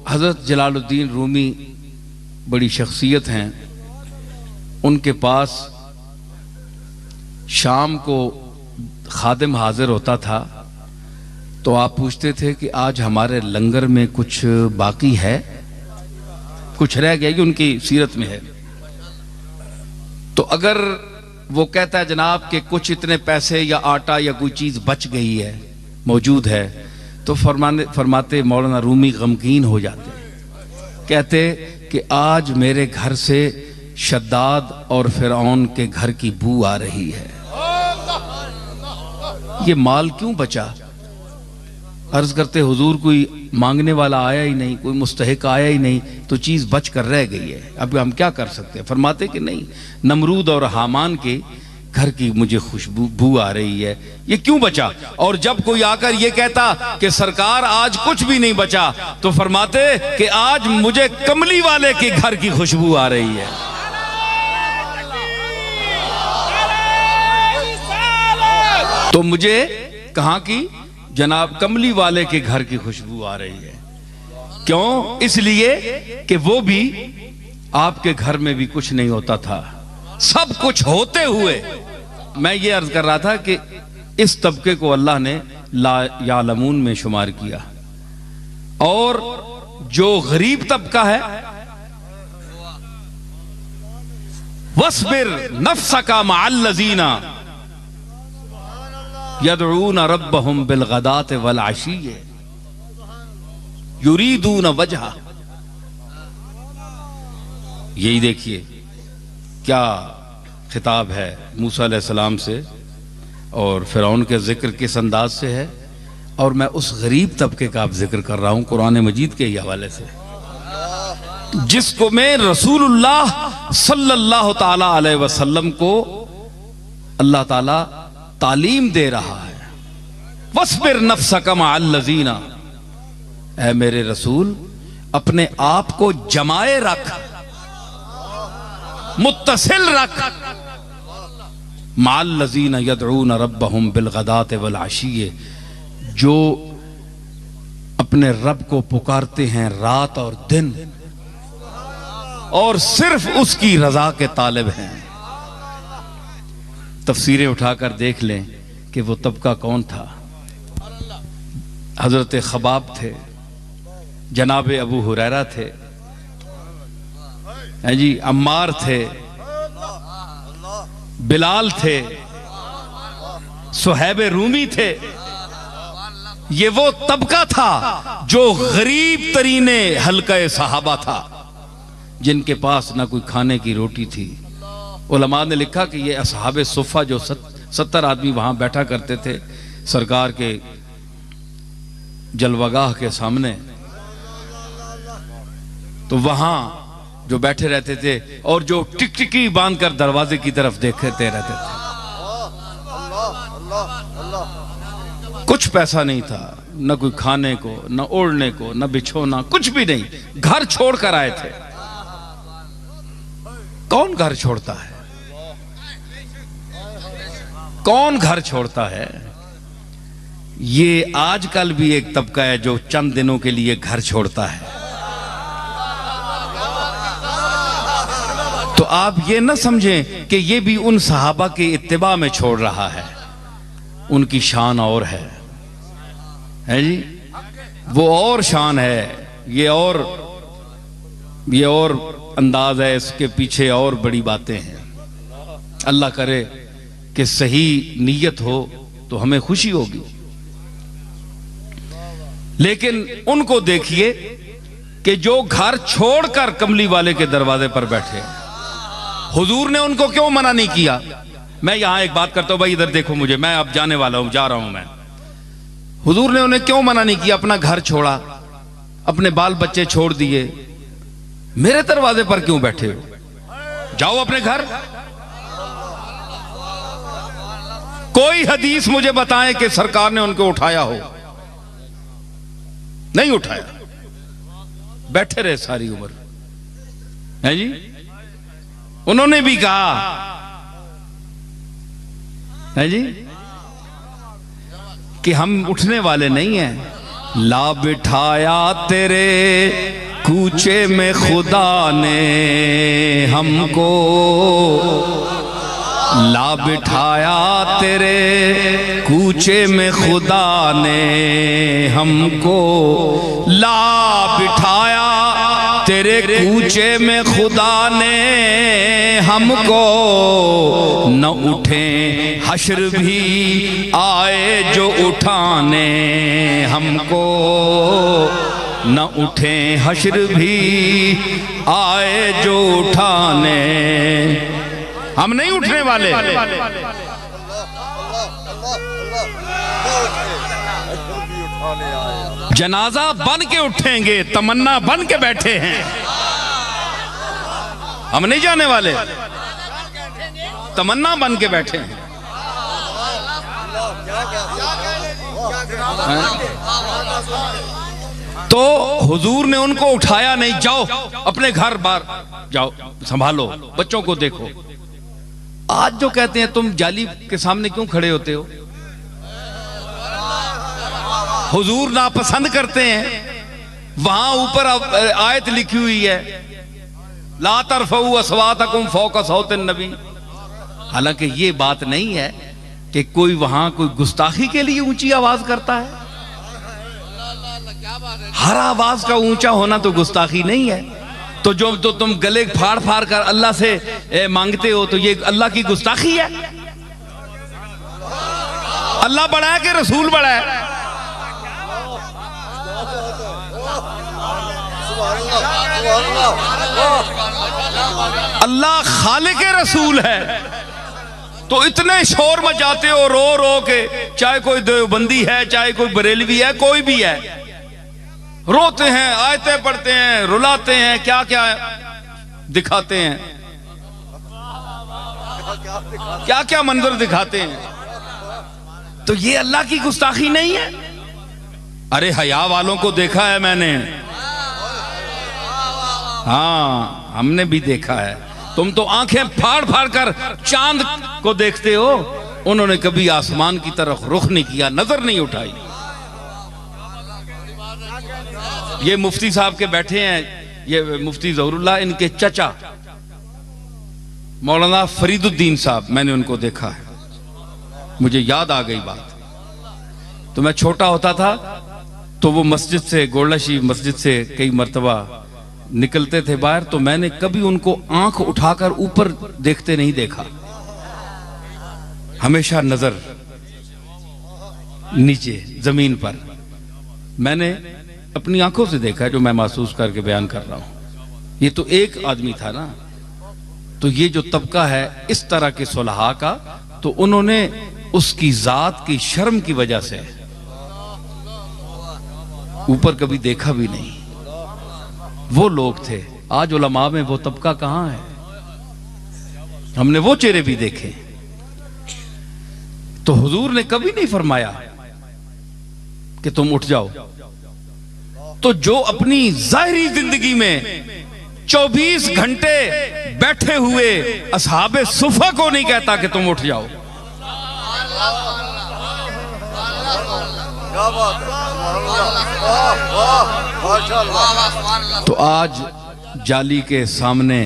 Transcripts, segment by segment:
हज़रत जलालुद्दीन रूमी बड़ी शख्सियत हैं। उनके पास शाम को खादिम हाजिर होता था तो आप पूछते थे कि आज हमारे लंगर में कुछ बाकी है, कुछ रह गया, कि उनकी सीरत में है। तो अगर वो कहता है जनाब कि कुछ इतने पैसे या आटा या कोई चीज़ बच गई है, मौजूद है, तो फरमाते मौलाना रूमी गमगीन हो जाते, कहते कि आज मेरे घर से शद्दाद और फिरौन के घर की बू आ रही है, ये माल क्यों बचा? अर्ज करते हुजूर कोई मांगने वाला आया ही नहीं, कोई मुस्तहिक आया ही नहीं, तो चीज़ बच कर रह गई है, अब हम क्या कर सकते हैं? फरमाते कि नहीं, नमरूद और हामान के घर की मुझे खुशबू आ रही है, ये क्यों बचा? और जब कोई आकर ये कहता कि सरकार आज कुछ भी नहीं बचा, तो फरमाते कि आज मुझे कमली वाले के घर की खुशबू आ रही है। तो मुझे कहाँ की? जनाब कमली वाले के घर की खुशबू आ रही है। क्यों? इसलिए कि वो भी आपके घर में भी कुछ नहीं होता था, सब कुछ होते हुए। मैं ये अर्ज कर रहा था कि इस तबके को अल्लाह ने ला यालमून में शुमार किया, और जो गरीब तबका है, वस्बिर नफ्सका मअल लज़ीना यदऊन रब्बहुम बिलगदात वल अशीय्य युरीदून वजहा। यही देखिए क्या खिताब है मूसा अलैहिस्सलाम से, और फिरौन के जिक्र किस अंदाज से है, और मैं उस गरीब तबके का अब जिक्र कर रहा हूं कुरान मजीद के ही हवाले से, जिसको मैं रसूलुल्लाह सल्लल्लाहु ताला अलैहि वसल्लम को अल्लाह ताला तालीम दे रहा है। वस्बिर नफ्सका मअल लज़ीना, ऐ मेरे रसूल अपने आप को जमाए रख, मुत्तसिल रख, मअल लज़ीना यदऊन रब्बहुम बिलगदात वल अशीय्य, जो अपने रब को पुकारते हैं रात और दिन, और सिर्फ उसकी रजा के तालिब हैं। तफसीरें उठाकर देख लें कि वो तबका कौन था। हजरत खबाब थे, जनाब अबू हुरैरा थे, हैं जी, अम्मार थे, बिलाल थे, सुहैब रूमी थे। ये वो तबका था जो गरीब तरीने हल्का सहाबा था, जिनके पास ना कोई खाने की रोटी थी। उलमा ने लिखा कि ये असहाबे सुफ़ा जो 70 आदमी वहां बैठा करते थे सरकार के जलवागाह के सामने, तो वहां जो बैठे रहते थे और जो टिकटिकी बांधकर दरवाजे की तरफ देखते रहते थे। कुछ पैसा नहीं था, न कोई खाने को, न ओढ़ने को, न बिछोना, कुछ भी नहीं, घर छोड़कर आए थे। कौन घर छोड़ता है? कौन घर छोड़ता है? ये आजकल भी एक तबका है जो चंद दिनों के लिए घर छोड़ता है। तो आप ये न समझें कि ये भी उन सहाबा के इत्तिबा में छोड़ रहा है, उनकी शान और है जी, वो और शान है, ये और अंदाज है, इसके पीछे और बड़ी बातें हैं। अल्लाह करे कि सही नीयत हो तो हमें खुशी होगी। लेकिन उनको देखिए कि जो घर छोड़कर कमली वाले के दरवाजे पर बैठे, हुजूर ने उनको क्यों मना नहीं किया? मैं यहां एक बात करता हूं, भाई इधर देखो मुझे, मैं अब जाने वाला हूं, जा रहा हूं मैं। हुजूर ने उन्हें क्यों मना नहीं किया? अपना घर छोड़ा, अपने बाल बच्चे छोड़ दिए, मेरे दरवाजे पर क्यों बैठे हो? जाओ अपने घर। कोई हदीस मुझे बताएं कि सरकार ने उनको उठाया हो? नहीं उठाया, बैठे रहे सारी उम्र, है जी। उन्होंने भी कहा, है जी, कि हम उठने वाले नहीं हैं, ला बिठाया तेरे कूचे में खुदा ने हमको, ला बिठाया तेरे कूचे में खुदा ने हमको, ला बिठाया तेरे कूचे में खुदा ने हमको, न उठे हश्र भी आए जो उठाने हमको, न उठे हश्र भी आए जो उठाने, हम नहीं उठने वाले। जनाजा बन के उठेंगे, तमन्ना बन के बैठे हैं, हम नहीं जाने वाले, तमन्ना बन के बैठे हैं। तो हुजूर ने उनको उठाया नहीं, जाओ अपने घर बार जाओ, संभालो, बच्चों को देखो। आज जो कहते हैं तुम जाली के सामने क्यों खड़े होते हो, हुजूर नापसंद करते हैं। वहां ऊपर आयत लिखी हुई है, ला तरफऊ अस्वातकुम फौका सौतिन नबी। हालांकि ये बात नहीं है कि कोई वहां कोई गुस्ताखी के लिए ऊंची आवाज करता है। हर आवाज का ऊंचा होना तो गुस्ताखी नहीं है। तो जो तो तुम गले फाड़ फाड़ कर अल्लाह से मांगते हो, तो ये अल्लाह की गुस्ताखी है। अल्लाह बड़ा है कि रसूल बड़ा है? अल्लाह खालिक रसूल है। तो इतने शोर मचाते हो रो रो के, चाहे कोई देवबंदी है, चाहे कोई बरेलवी है, कोई भी है, रोते हैं, आयतें पढ़ते हैं, रुलाते हैं, क्या क्या दिखाते हैं, क्या क्या मंजर दिखाते हैं। तो ये अल्लाह की गुस्ताखी नहीं है? अरे हया वालों को देखा है मैंने, हाँ हमने भी देखा है। तुम तो आंखें फाड़ फाड़ कर चांद को देखते हो, उन्होंने कभी आसमान की तरफ रुख नहीं किया, नजर नहीं उठाई। ये मुफ्ती साहब के बैठे हैं, ये मुफ्ती ज़हरुल्लाह, इनके चचा मौलाना फरीदुद्दीन साहब, मैंने उनको देखा है, मुझे याद आ गई बात। तो मैं छोटा होता था तो वो मस्जिद से, गोल्डा शरीफ मस्जिद से कई मर्तबा निकलते थे बाहर, तो मैंने कभी उनको आंख उठाकर ऊपर देखते नहीं देखा, हमेशा नजर नीचे जमीन पर। मैंने अपनी आंखों से देखा है, जो मैं महसूस करके बयान कर रहा हूं। ये तो एक आदमी था ना। तो ये जो तबका है इस तरह के सुलहा का, तो उन्होंने उसकी जात की शर्म की वजह से ऊपर कभी देखा भी नहीं। वो लोग थे। आज उलमा में वो तबका कहां है? हमने वो चेहरे भी देखे। तो हुजूर ने कभी नहीं फरमाया कि तुम उठ जाओ। तो जो अपनी जाहिरी जिंदगी में 24 घंटे बैठे हुए असहाबे सुफा को नहीं कहता कि तुम उठ जाओ। तो आज जाली के सामने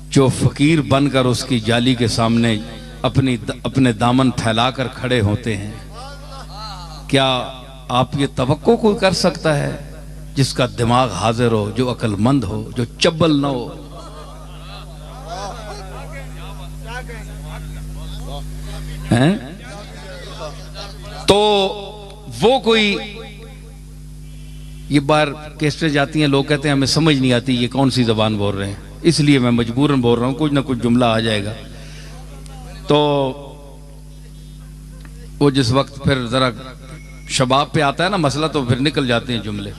जो फकीर बनकर उसकी जाली के सामने अपने दामन फैलाकर खड़े होते हैं, क्या आप ये तवक्को कोई कर सकता है जिसका दिमाग हाजिर हो, जो अक्लमंद हो, जो चब्बल न हो? हैं? तो वो कोई, ये बार कैसे जाती हैं, लोग कहते हैं हमें समझ नहीं आती ये कौन सी जबान बोल रहे हैं, इसलिए मैं मजबूरन बोल रहा हूं, कुछ ना कुछ जुमला आ जाएगा। तो वो जिस वक्त फिर जरा शबाब पे आता है ना मसला, तो फिर निकल जाते हैं जुमले।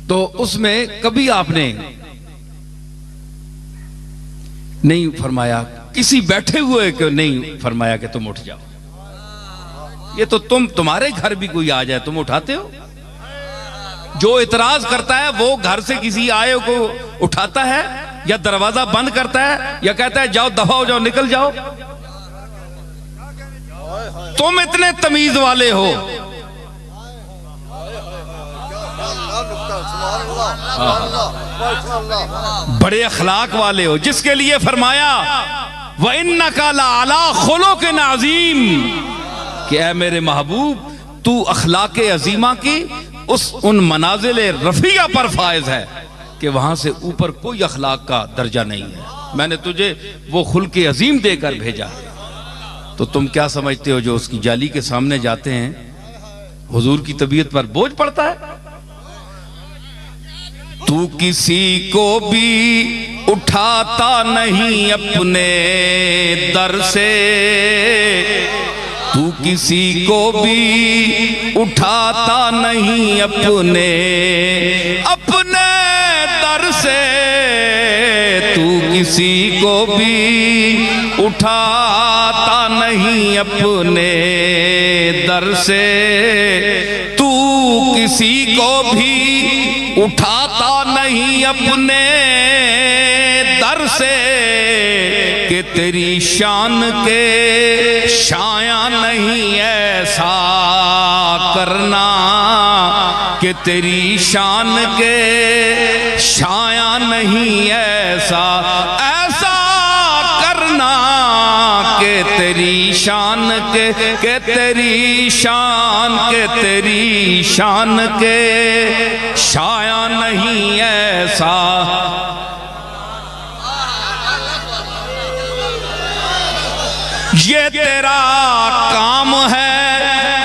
तो उसमें कभी आपने नहीं फरमाया, किसी बैठे हुए को नहीं फरमाया कि तुम उठ जाओ। ये तो तुम्हारे घर भी कोई आ जाए तुम उठाते हो? जो इतराज करता है वो घर से किसी आए को उठाता है या दरवाजा बंद करता है या कहता है जाओ दफा हो जाओ, निकल जाओ। तुम इतने तमीज वाले हो, बड़े अखलाक वाले हो, जिसके लिए फरमाया व इन्नका लअला खुलुक़िन अज़ीम कि ऐ मेरे महबूब तू अखलाक अजीमा की उन मनाजिल रफिया पर फायज है कि वहां से ऊपर कोई अखलाक का दर्जा नहीं है। मैंने तुझे वो खुल्क अजीम देकर भेजा है। तो तुम क्या समझते हो जो उसकी जाली के सामने जाते हैं हुजूर की तबीयत पर बोझ पड़ता है? तू किसी को भी उठाता नहीं अपने दर से, तू किसी को भी उठाता नहीं अपने दर से, तू किसी को भी उठाता नहीं अपने दर से, तू किसी को भी उठाता नहीं अपने दर से कि तेरी शान के शाया नहीं ऐसा करना, कि तेरी शान के शाया नहीं ऐसा करना, कि तेरी शान के तेरी शान के तेरी शान के शाया नहीं ऐसा। ये तेरा काम है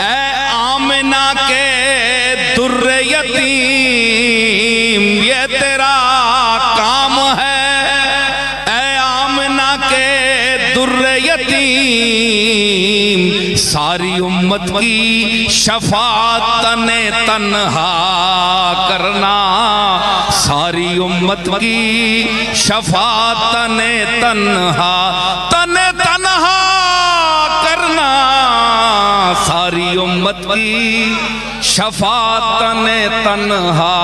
ऐ आमिना के दुर्रे यतीम, ये तेरा काम है ऐ आमिना के दुर्रे यतीम, सारी उम्मत की शफाअत तने तन्हा करना, सारी उम्मत की शफाअत तने तन्हा करना, सारी उम्मत की शफाअत तने तन्हा